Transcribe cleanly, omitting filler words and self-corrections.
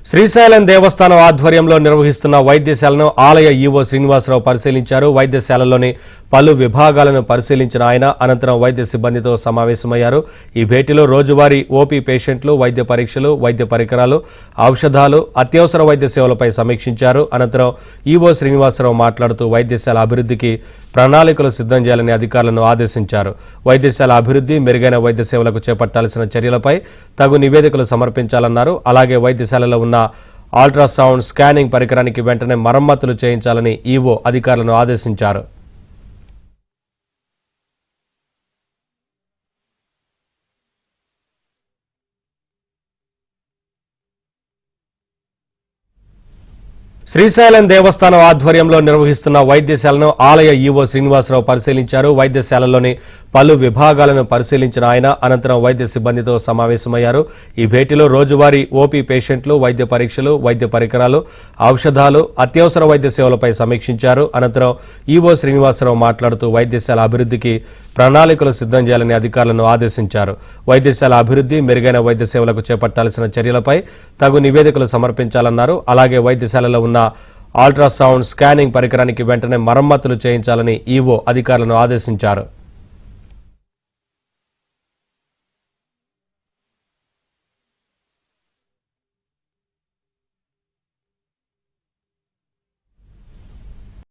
శ్రీశైలం దేవస్థానం ఆధ్వర్యంలో నిర్వహిస్తున్న వైద్యశాలను ఆలయ ఈవో శ్రీనివాసరావు పరిశీలించారు. వైద్యశాలలోని పలు విభాగాలను పరిశీలించిన ఆయన అనంతరం వైద్య సిబ్బందితో సమావేశమయ్యారు. ఈ భేటీలో రోజువారీ ఓపీ పేషెంట్లు, వైద్య పరీక్షలు, వైద్య పరికరాలు, ఔషధాలు, అత్యవసర వైద్య సేవలపై సమీక్షించారు. అనంతరం ఈవో శ్రీనివాసరావు మాట్లాడుతూ వైద్యశాల అభివృద్ధికి ప్రణాళికలు సిద్ధం చేయాలని అధికారులను ఆదేశించారు. వైద్యశాల అభివృద్ధి, మెరుగైన వైద్య సేవలకు చేపట్టాల్సిన చర్యలపై తగు నివేదికలు సమర్పించాలన్నారు. అలాగే వైద్యశాలలో ఉన్న అల్ట్రాసౌండ్ స్కానింగ్ పరికరానికి వెంటనే మరమ్మతులు చేయించాలని ఈవో అధికారులను ఆదేశించారు. శ్రీశైలం దేవస్థానం ఆధ్వర్యంలో నిర్వహిస్తున్న వైద్యశాలను ఆలయ ఈవో శ్రీనివాసరావు పరిశీలించారు. వైద్యశాలలోని పలు విభాగాలను పరిశీలించిన ఆయన అనంతరం వైద్య సిబ్బందితో సమావేశమయ్యారు. ఈ భేటీలో రోజువారీ ఓపీ పేషెంట్లు, వైద్య పరీక్షలు, వైద్య పరికరాలు, ఔషధాలు, అత్యవసర వైద్య సేవలపై సమీక్షించారు. అనంతరం ఈవో శ్రీనివాసరావు మాట్లాడుతూ వైద్యశాల అభివృద్ధికి ప్రణాళికలు సిద్ధం చేయాలని అధికారులను ఆదేశించారు. వైద్యశాల అభివృద్ధి, మెరుగైన వైద్య సేవలకు చేపట్టాల్సిన చర్యలపై తగు నివేదికలు సమర్పించాలన్నారు. అలాగే వైద్యశాలలో ఉన్న అల్ట్రాసౌండ్ స్కానింగ్ పరికరానికి వెంటనే మరమ్మతులు చేయించాలని ఈవో అధికారులను ఆదేశించారు.